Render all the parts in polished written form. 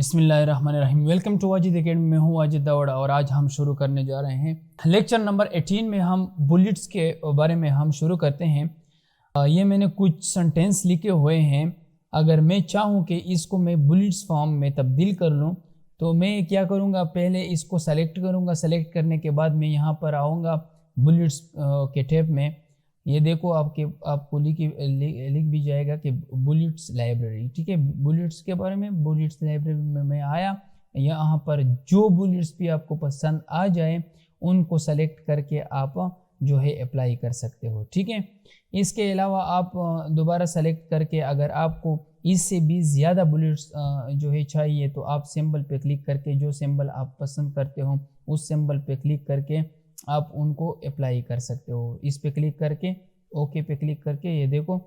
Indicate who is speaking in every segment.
Speaker 1: बिस्मिल्लाहिर्रहमानिर्रहीम। Welcome to Wajid academy. मैं हूँ वाजिद दावड़ा और आज हम शुरू करने जा रहे हैं लेक्चर नंबर 18 में हम बुलेट्स के बारे में हम शुरू करते हैं। ये मैंने कुछ सेंटेंस लिखे हुए हैं। अगर मैं चाहूँ कि इसको मैं बुलेट्स फॉर्म में तब्दील कर लूँ तो मैं क्या करूँगा, पहले इसको सेलेक्ट करूँगा। सेलेक्ट करने के बाद मैं यहाँ पर आऊँगा बुलेट्स के टैब में। ये देखो आपको लिख भी जाएगा कि बुलेट्स लाइब्रेरी। ठीक है, बुलेट्स के बारे में बुलेट्स लाइब्रेरी में मैं आया। यहाँ पर जो बुलेट्स भी आपको पसंद आ जाए उनको सेलेक्ट करके आप जो है अप्लाई कर सकते हो। ठीक है, इसके अलावा आप दोबारा सेलेक्ट करके अगर आपको इससे भी ज़्यादा बुलेट्स जो है चाहिए तो आप सिंबल पे क्लिक करके जो सिंबल आप पसंद करते हो उस सिंबल पे क्लिक करके आप उनको अप्लाई कर सकते हो। इस पे क्लिक करके ओके पे क्लिक करके ये देखो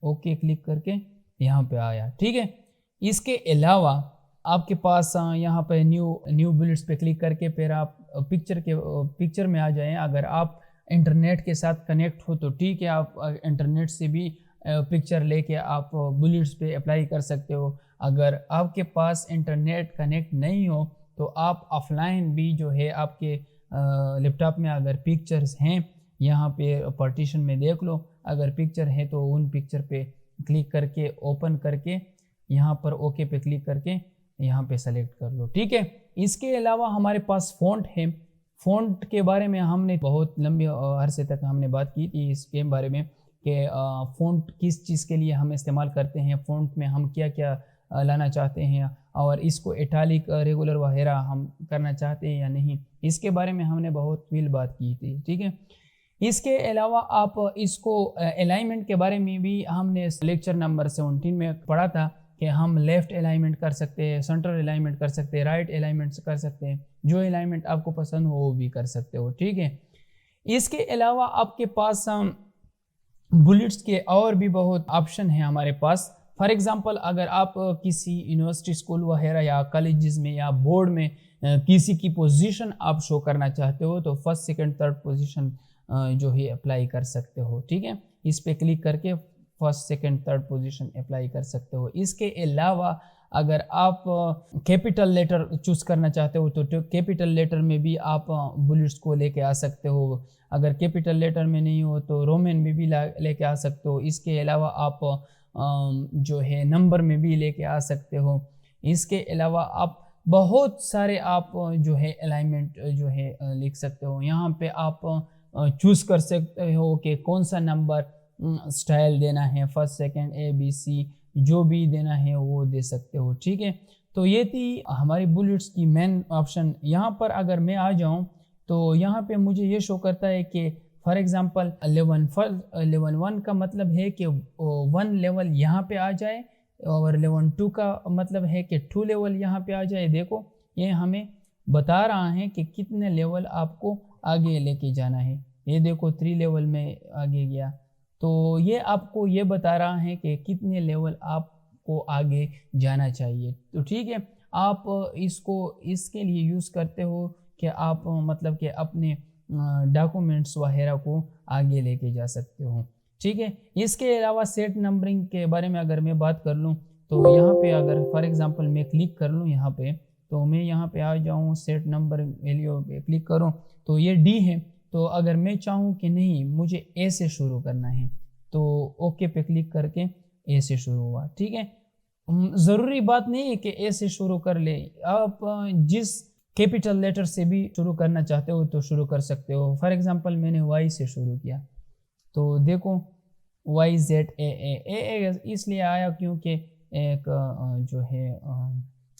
Speaker 1: ओके क्लिक करके यहाँ पे आया। ठीक है, इसके अलावा आपके पास यहाँ पे न्यू बुलेट्स पे क्लिक करके फिर आप पिक्चर में आ जाएं। अगर आप इंटरनेट के साथ कनेक्ट हो तो ठीक है, आप इंटरनेट से भी पिक्चर लेके आप बुलेट्स पे अप्लाई कर सकते हो। अगर आपके पास इंटरनेट कनेक्ट नहीं हो तो आप ऑफलाइन भी जो है आपके लैपटॉप में अगर पिक्चर्स हैं यहाँ पे पार्टीशन में देख लो। अगर पिक्चर है तो उन पिक्चर पे क्लिक करके ओपन करके यहाँ पर ओके पे क्लिक करके यहाँ पे सेलेक्ट कर लो। ठीक है, इसके अलावा हमारे पास फ़ॉन्ट है। फ़ॉन्ट के बारे में हमने बहुत लंबे अरसे तक हमने बात की थी इसके बारे में कि फ़ॉन्ट किस चीज़ के लिए हम इस्तेमाल करते हैं, फ़ॉन्ट में हम क्या क्या लाना चाहते हैं और इसको इटालिक रेगुलर वगैरह हम करना चाहते हैं या नहीं, इसके बारे में हमने बहुत तवील बात की थी। ठीक है, इसके अलावा आप इसको अलाइनमेंट के बारे में भी हमने लेक्चर नंबर 17 में पढ़ा था कि हम लेफ़्ट अलाइनमेंट कर सकते हैं, सेंटर अलाइनमेंट कर सकते हैं, राइट अलाइनमेंट कर सकते हैं। जो अलाइनमेंट आपको पसंद हो वो भी कर सकते हो। ठीक है, इसके अलावा आपके पास बुलेट्स के और भी बहुत ऑप्शन हैं हमारे पास। फॉर एग्ज़ाम्पल अगर आप किसी यूनिवर्सिटी स्कूल वगैरह या कॉलेजेस में या बोर्ड में किसी की पोजीशन आप शो करना चाहते हो तो फर्स्ट सेकंड थर्ड पोजीशन जो है अप्लाई कर सकते हो। ठीक है, इस पे क्लिक करके first second third position apply कर सकते हो। इसके अलावा अगर आप कैपिटल लेटर चूज करना चाहते हो तो कैपिटल लेटर में भी आप बुलेट्स को लेके आ सकते हो। अगर कैपिटल लेटर में नहीं हो तो रोमन में भी लेके आ सकते हो। इसके अलावा आप जो है नंबर में भी लेके आ सकते हो। इसके अलावा आप बहुत सारे आप जो है अलाइनमेंट जो है लिख सकते हो। यहाँ पे आप चूज कर सकते हो कि कौन सा नंबर स्टाइल देना है, फर्स्ट सेकंड ABC जो भी देना है वो दे सकते हो। ठीक है, तो ये थी हमारी बुलेट्स की मेन ऑप्शन। यहाँ पर अगर मैं आ जाऊँ तो यहाँ पे मुझे ये शो करता है कि फॉर एग्ज़ाम्पल लेवल 1 का मतलब है कि 1 लेवल यहाँ पे आ जाए और लेवल 2 का मतलब है कि 2 लेवल यहाँ पे आ जाए। देखो ये हमें बता रहा है कि कितने लेवल आपको आगे लेके जाना है। ये देखो 3 लेवल में आगे गया, तो ये आपको ये बता रहा है कि कितने लेवल आपको आगे जाना चाहिए। तो ठीक है, आप इसको इसके लिए यूज़ करते हो कि आप मतलब कि अपने डॉक्यूमेंट्स वगैरह को आगे लेके जा सकते हो। ठीक है, इसके अलावा सेट नंबरिंग के बारे में अगर मैं बात कर लूँ तो यहाँ पे अगर फॉर एग्ज़ाम्पल मैं क्लिक कर लूँ यहाँ पे तो मैं यहाँ पे आ जाऊँ सेट नंबर वैल्यू पे क्लिक करूँ तो ये D है। तो अगर मैं चाहूँ कि नहीं मुझे A से शुरू करना है तो ओके पे क्लिक करके A से शुरू हुआ। ठीक है, ज़रूरी बात नहीं है कि A से शुरू कर ले, आप जिस कैपिटल लेटर से भी शुरू करना चाहते हो तो शुरू कर सकते हो। फॉर एग्ज़ाम्पल मैंने Y से शुरू किया तो देखो YZAA इसलिए आया क्योंकि एक जो है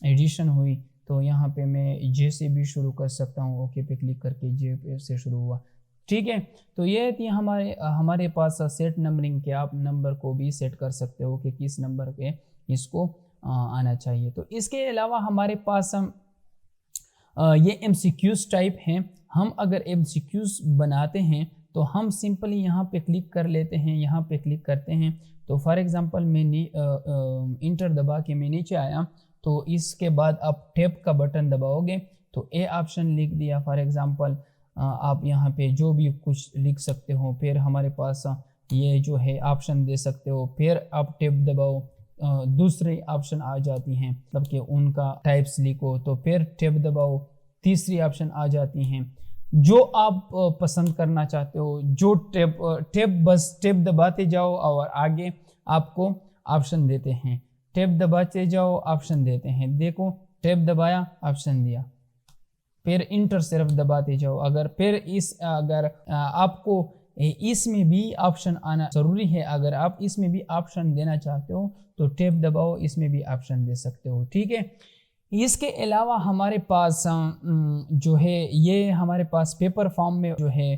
Speaker 1: एडिशन हुई। तो यहाँ पे मैं J से भी शुरू कर सकता हूँ, ओके पे क्लिक करके J से शुरू हुआ। ठीक है, तो ये थी हमारे पास सेट नंबरिंग के। आप नंबर को भी सेट कर सकते हो कि किस नंबर पे इसको आना चाहिए। तो इसके अलावा हमारे पास ये MCQs टाइप हैं। हम अगर MCQs बनाते हैं तो हम सिंपली यहाँ पे क्लिक कर लेते हैं, यहाँ पे क्लिक करते हैं। तो फॉर एग्ज़ाम्पल मैं इंटर दबा के मैं नीचे आया तो इसके बाद आप टैब का बटन दबाओगे तो A ऑप्शन लिख दिया। फॉर एग्ज़ाम्पल आप यहाँ पे जो भी कुछ लिख सकते हो। फिर हमारे पास ये जो है ऑप्शन दे सकते हो। फिर आप टैब दबाओ दूसरे ऑप्शन आ जाती हैं, मतलब कि उनका टाइप्स लिखो, तो फिर टैब दबाओ, तीसरी ऑप्शन आ जाती हैं। जो आप पसंद करना चाहते हो, जो टैब बस टैब दबाते जाओ और आगे आपको ऑप्शन देते हैं, टैब दबाते जाओ ऑप्शन देते हैं। देखो टैब दबाया ऑप्शन दिया, फिर इंटर सिर्फ दबाते जाओ। अगर आपको इसमें भी ऑप्शन आना ज़रूरी है, अगर आप इसमें भी ऑप्शन देना चाहते हो तो टैब दबाओ, इसमें भी ऑप्शन दे सकते हो, ठीक है। इसके अलावा हमारे पास जो है ये हमारे पास पेपर फॉर्म में जो है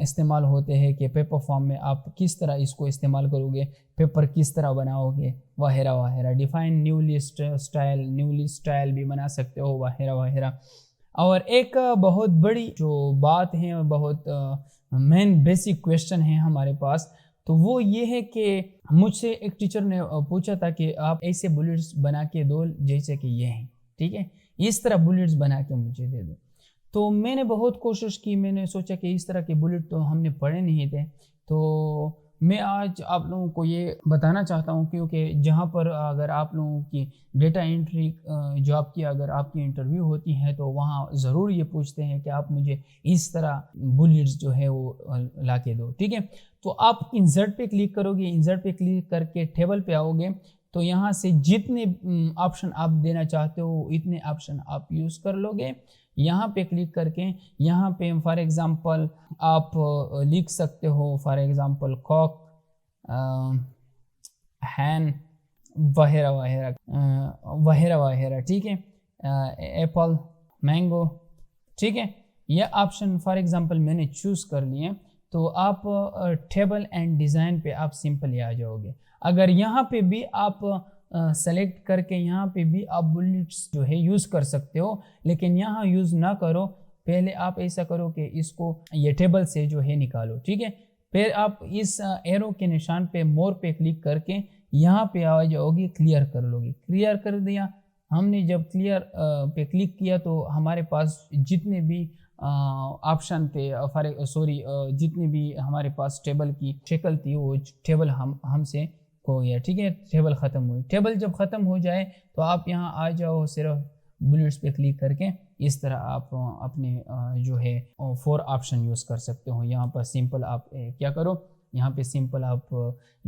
Speaker 1: इस्तेमाल होते हैं, कि पेपर फॉर्म में आप किस तरह इसको इस्तेमाल करोगे, पेपर किस तरह बनाओगे, वगैरह वगैरह। डिफाइन न्यूली स्टाइल भी बना सकते हो, वगैरह वगैरह। और एक बहुत बड़ी जो बात है, बहुत मेन बेसिक क्वेश्चन है हमारे पास, तो वो ये है कि मुझसे एक टीचर ने पूछा था कि आप ऐसे बुलेट्स बना के दो जैसे कि ये हैं, ठीक है, इस तरह बुलेट्स बना के मुझे दे दो। तो मैंने बहुत कोशिश की, मैंने सोचा कि इस तरह के बुलेट तो हमने पढ़े नहीं थे, तो मैं आज आप लोगों को ये बताना चाहता हूँ, क्योंकि जहाँ पर अगर आप लोगों की डेटा एंट्री जॉब की अगर आपकी इंटरव्यू होती है तो वहाँ ज़रूर ये पूछते हैं कि आप मुझे इस तरह बुलेट्स जो है वो ला के दो, ठीक है। तो आप इंसर्ट पे क्लिक करोगे, इंसर्ट पे क्लिक करके टेबल पे आओगे, तो यहाँ से जितने ऑप्शन आप देना चाहते हो इतने ऑप्शन आप यूज़ कर लोगे। यहाँ पे क्लिक करके यहाँ पे फॉर एग्ज़ाम्पल आप लिख सकते हो, फॉर एग्ज़ाम्पल कॉक, हैन, वगैरह वगैरह वगैरह, ठीक है, एप्पल, मैंगो, ठीक है। यह ऑप्शन फॉर एग्ज़ाम्पल मैंने चूज़ कर लिए, तो आप टेबल एंड डिज़ाइन पे आप सिंपली आ जाओगे। अगर यहाँ पे भी आप सेलेक्ट करके यहाँ पे भी आप बुलेट्स जो है यूज़ कर सकते हो, लेकिन यहाँ यूज़ ना करो, पहले आप ऐसा करो कि इसको ये टेबल से जो है निकालो, ठीक है। फिर आप इस एरो के निशान पे मोर पे क्लिक करके यहाँ पे आ जाओगे, क्लियर कर लोगे। क्लियर कर दिया हमने, जब क्लियर पे क्लिक किया तो हमारे पास जितने भी ऑप्शन थे, जितनी भी हमारे पास टेबल की शक्ल थी वो टेबल हमसे हो गया, ठीक है, टेबल ख़त्म हुई। टेबल जब ख़त्म हो जाए तो आप यहाँ आ जाओ, सिर्फ बुलेट्स पे क्लिक करके इस तरह आप अपने जो है 4 ऑप्शन यूज़ कर सकते हो। यहाँ पर सिंपल आप क्या करो, यहाँ पे सिंपल आप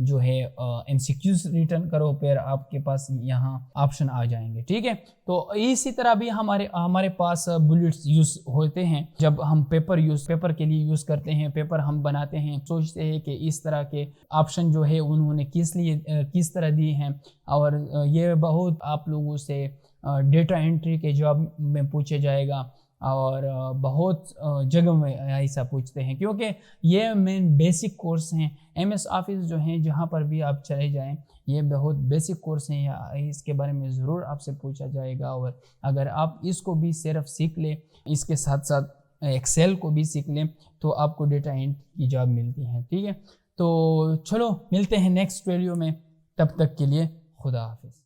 Speaker 1: जो है MCQs रिटर्न करो, फिर आपके पास यहाँ ऑप्शन आ जाएंगे, ठीक है। तो इसी तरह भी हमारे पास बुलेट्स यूज़ होते हैं जब हम पेपर के लिए यूज़ करते हैं, पेपर हम बनाते हैं, सोचते हैं कि इस तरह के ऑप्शन जो है उन्होंने किस तरह दिए हैं। और ये बहुत आप लोगों से डेटा एंट्री के जॉब में पूछे जाएगा, और बहुत जगह में ऐसा पूछते हैं, क्योंकि ये मेन बेसिक कोर्स हैं। MS ऑफिस जो हैं जहाँ पर भी आप चले जाएं, ये बहुत बेसिक कोर्स हैं, इसके बारे में ज़रूर आपसे पूछा जाएगा। और अगर आप इसको भी सिर्फ सीख लें, इसके साथ साथ एक्सेल को भी सीख लें, तो आपको डेटा एंट्री की जॉब मिलती है, ठीक है। तो चलो मिलते हैं नेक्स्ट वीडियो में, तब तक के लिए खुदा हाफिज़।